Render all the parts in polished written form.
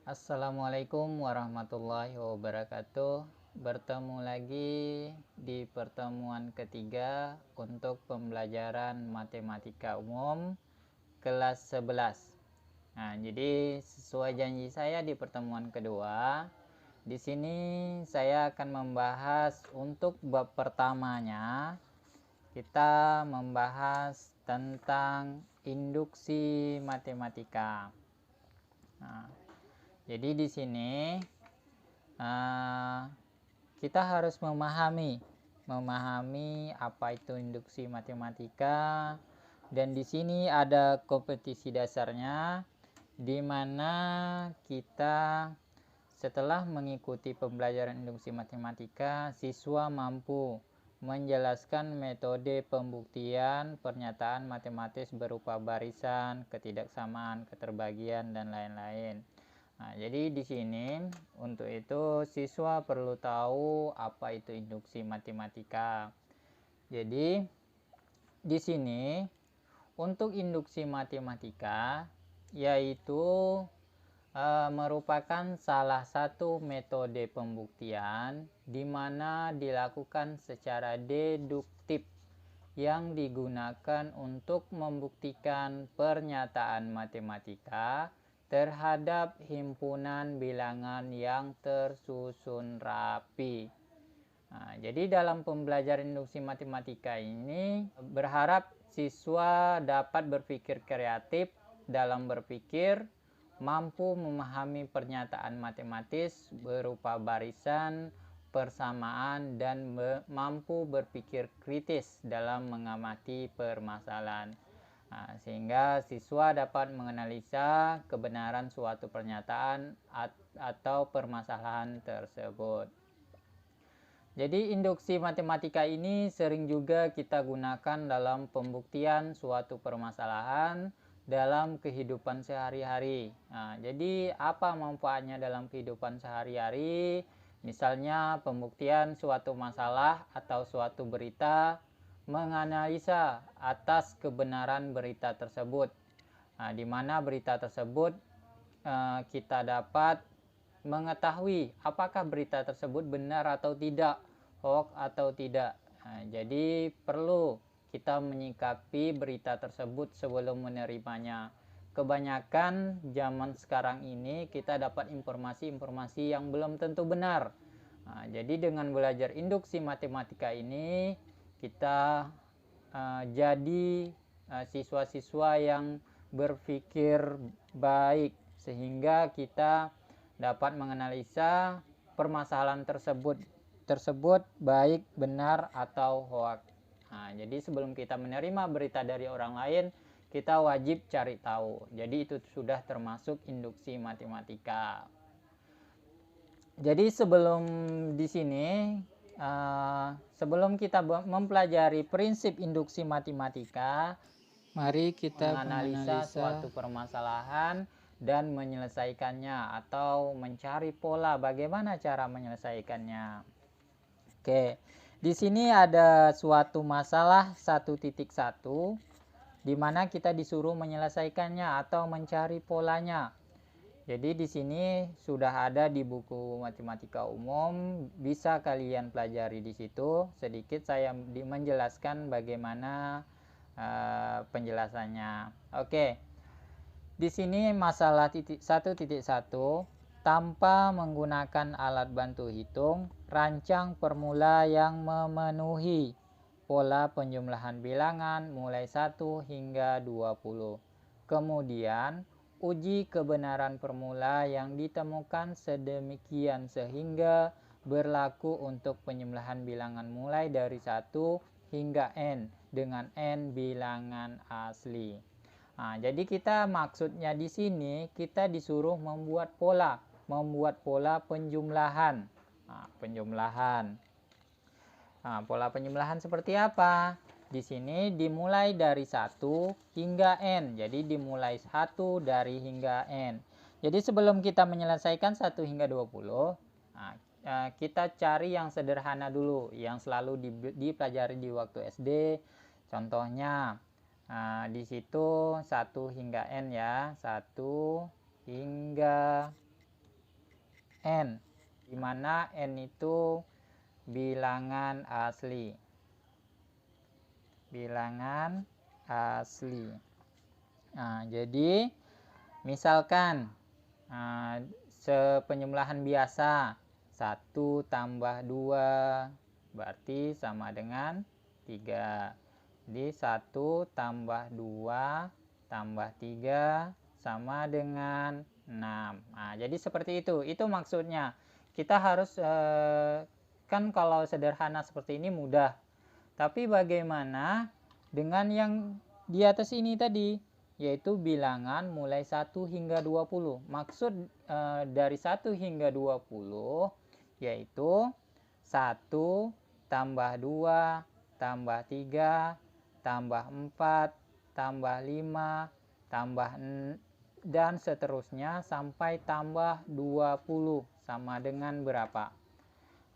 Assalamualaikum warahmatullahi wabarakatuh. Bertemu lagi di pertemuan ketiga untuk pembelajaran matematika umum kelas 11. Nah, jadi sesuai janji saya di pertemuan kedua, di sini saya akan membahas untuk bab pertamanya. Kita membahas tentang induksi matematika. Nah, jadi di sini kita harus memahami apa itu induksi matematika, dan di sini ada kompetisi dasarnya, di mana kita setelah mengikuti pembelajaran induksi matematika, siswa mampu menjelaskan metode pembuktian pernyataan matematis berupa barisan, ketidaksamaan, keterbagian, dan lain-lain. Nah, jadi di sini untuk itu siswa perlu tahu apa itu induksi matematika. Jadi di sini untuk induksi matematika yaitu merupakan salah satu metode pembuktian di mana dilakukan secara deduktif yang digunakan untuk membuktikan pernyataan matematika terhadap himpunan bilangan yang tersusun rapi. Nah, jadi dalam pembelajaran induksi matematika ini berharap siswa dapat berpikir kreatif dalam berpikir, mampu memahami pernyataan matematis berupa barisan, persamaan, dan mampu berpikir kritis dalam mengamati permasalahan. Nah, sehingga siswa dapat menganalisa kebenaran suatu pernyataan atau permasalahan tersebut. Jadi induksi matematika ini sering juga kita gunakan dalam pembuktian suatu permasalahan dalam kehidupan sehari-hari. Nah, jadi apa manfaatnya dalam kehidupan sehari-hari? Misalnya pembuktian suatu masalah atau suatu berita, menganalisa atas kebenaran berita tersebut. Nah, di mana berita tersebut kita dapat mengetahui apakah berita tersebut benar atau tidak, hoax atau tidak. Nah, jadi perlu kita menyikapi berita tersebut sebelum menerimanya. Kebanyakan zaman sekarang ini kita dapat informasi-informasi yang belum tentu benar. Nah, jadi dengan belajar induksi matematika ini kita jadi siswa-siswa yang berpikir baik, sehingga kita dapat menganalisa permasalahan tersebut baik, benar, atau hoax. Nah, jadi sebelum kita menerima berita dari orang lain, kita wajib cari tahu. Jadi itu sudah termasuk induksi matematika. Jadi sebelum di sini, sebelum kita mempelajari prinsip induksi matematika, mari kita menganalisa suatu permasalahan dan menyelesaikannya atau mencari pola bagaimana cara menyelesaikannya. Oke, di sini ada suatu masalah 1.1 di mana kita disuruh menyelesaikannya atau mencari polanya. Jadi di sini sudah ada di buku matematika umum, bisa kalian pelajari di situ. Sedikit saya menjelaskan bagaimana penjelasannya. Oke. Di sini masalah 1.1, tanpa menggunakan alat bantu hitung, rancang formula yang memenuhi pola penjumlahan bilangan mulai 1 hingga 20. Kemudian uji kebenaran formula yang ditemukan sedemikian sehingga berlaku untuk penjumlahan bilangan mulai dari 1 hingga n dengan n bilangan asli. Nah, jadi kita maksudnya di sini kita disuruh membuat pola penjumlahan. Nah, pola penjumlahan seperti apa? Di sini dimulai dari 1 hingga n. Jadi dimulai 1 dari hingga n. Jadi sebelum kita menyelesaikan 1 hingga 20, kita cari yang sederhana dulu, yang selalu dipelajari di waktu SD. Contohnya di situ 1 hingga n ya, 1 hingga n, di mana n itu bilangan asli. Bilangan asli. Nah, jadi misalkan sepenjumlahan biasa 1 tambah 2 berarti sama dengan 3. Jadi 1 tambah 2 tambah 3 sama dengan 6. Nah, jadi seperti itu. Itu maksudnya. Kita harus kan kalau sederhana seperti ini mudah. Tapi bagaimana dengan yang di atas ini tadi, yaitu bilangan mulai 1 hingga 20. Maksud dari 1 hingga 20 yaitu 1 tambah 2 tambah 3 tambah 4 tambah 5 tambah 6 dan seterusnya sampai tambah 20 sama dengan berapa.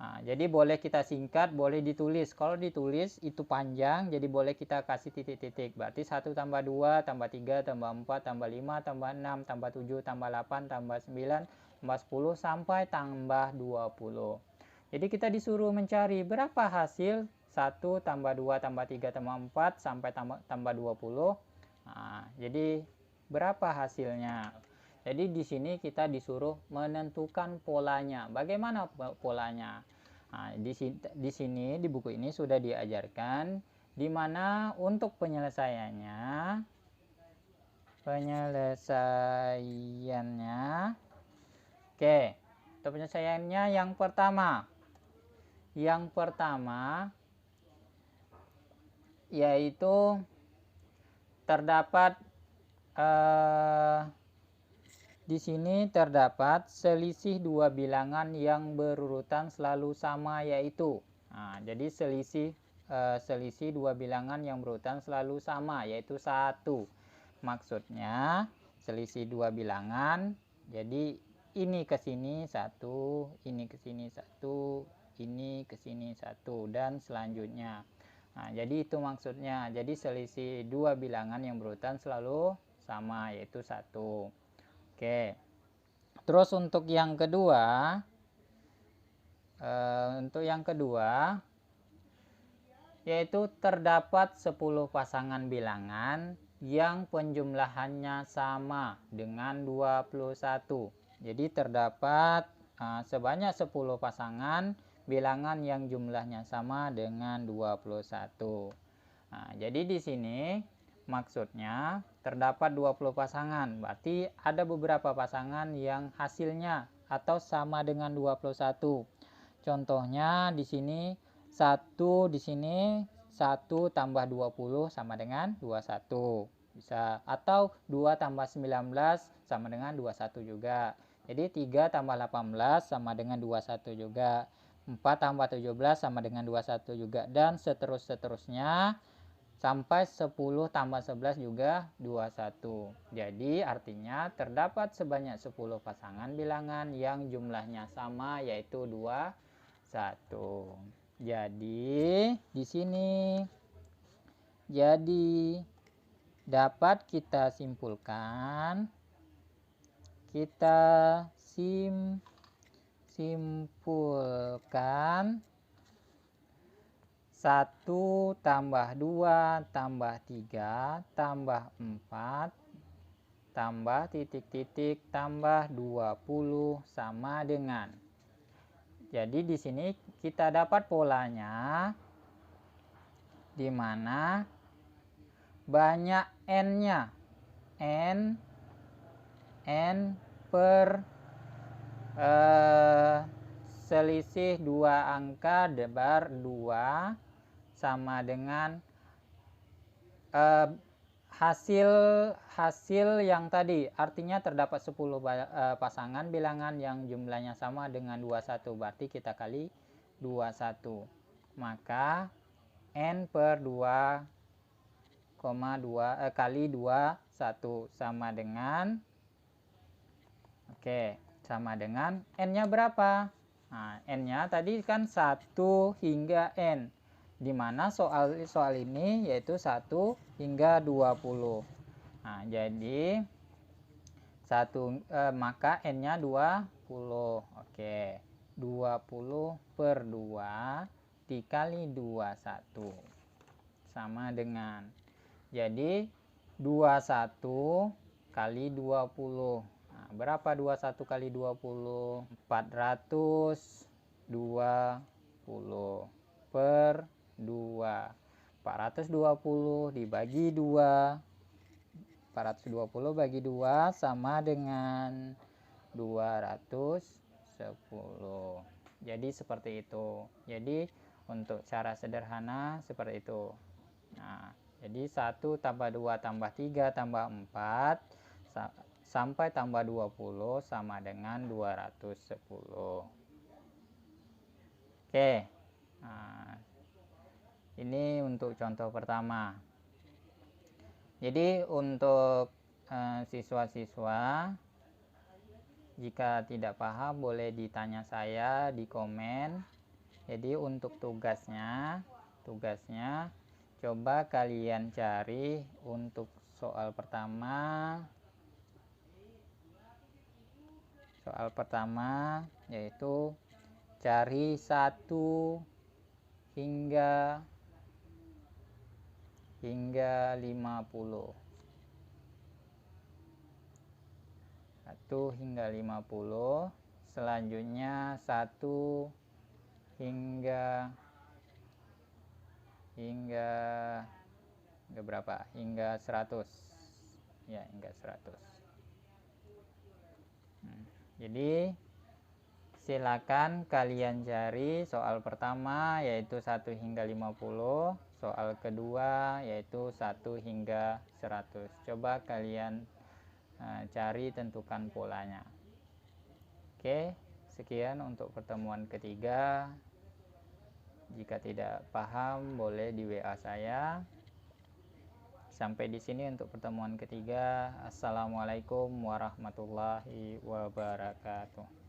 Nah, jadi boleh kita singkat, boleh ditulis. Kalau ditulis itu panjang, jadi boleh kita kasih titik-titik. Berarti 1 tambah 2 tambah 3 tambah 4 tambah 5 tambah 6 tambah 7 tambah 8 tambah 9 tambah 10 sampai tambah 20. Jadi kita disuruh mencari berapa hasil 1 tambah 2 tambah 3 tambah 4 sampai tambah 20. Nah, jadi berapa hasilnya? Jadi di sini kita disuruh menentukan polanya. Bagaimana polanya? Nah, di sini di buku ini sudah diajarkan di mana untuk penyelesaiannya oke, untuk penyelesaiannya yang pertama yaitu terdapat di sini terdapat selisih dua bilangan yang berurutan selalu sama, yaitu jadi selisih dua bilangan yang berurutan selalu sama, yaitu 1. Maksudnya selisih dua bilangan, jadi ini ke sini 1, ini ke sini 1, ini ke sini 1, dan selanjutnya. Nah, jadi itu maksudnya. Jadi selisih dua bilangan yang berurutan selalu sama, yaitu 1. Oke, terus untuk yang kedua, yaitu terdapat 10 pasangan bilangan yang penjumlahannya sama dengan 21. Jadi terdapat sebanyak 10 pasangan bilangan yang jumlahnya sama dengan 21. Nah, jadi di sini maksudnya terdapat 20 pasangan, berarti ada beberapa pasangan yang hasilnya atau sama dengan 21. Contohnya di sini 1 di sini 1 tambah 20 sama dengan 21. Bisa, atau 2 tambah 19 sama dengan 21 juga. Jadi 3 tambah 18 sama dengan 21 juga. 4 tambah 17 sama dengan 21 juga, dan seterusnya sampai 10 tambah 11 juga 21. Jadi artinya terdapat sebanyak 10 pasangan bilangan yang jumlahnya sama, yaitu 21. Jadi di sini dapat kita simpulkan, simpulkan 1 tambah 2 tambah 3 tambah 4 tambah titik-titik tambah 20 sama dengan. Jadi di sini kita dapat polanya, di mana banyak n-nya, n per selisih dua angka debar 2 sama dengan hasil yang tadi, artinya terdapat 10 pasangan bilangan yang jumlahnya sama dengan 21, berarti kita kali 21, maka n per 2,2 kali 21 sama dengan sama dengan n-nya berapa? Nah, n-nya tadi kan 1 hingga n, dimana soal ini yaitu 1 hingga 20. Nah, jadi maka n-nya 20. 20. Oke, 20 per 2 dikali 21 sama dengan, jadi 21 kali 20. Nah, berapa 21 kali 20? 420 per 2. 420 dibagi 2. 420 bagi 2 sama dengan 210. Jadi seperti itu. Jadi untuk cara sederhana seperti itu. Nah, jadi 1 tambah 2 tambah 3 tambah 4 sampai tambah 20 sama dengan 210. Oke. Nah, ini untuk contoh pertama. Jadi untuk siswa-siswa, jika tidak paham boleh ditanya saya di komen. Jadi untuk tugasnya coba kalian cari untuk soal pertama. Soal pertama yaitu cari 1 hingga 50. 1 hingga 50. Selanjutnya 1 hingga berapa? Hingga 100. Ya, hingga 100. Jadi silakan kalian cari soal pertama yaitu 1 hingga 50, soal kedua yaitu 1 hingga 100. Coba kalian cari, tentukan polanya. Oke, sekian untuk pertemuan ketiga. Jika tidak paham boleh di WA saya. Sampai di sini untuk pertemuan ketiga. Assalamualaikum warahmatullahi wabarakatuh.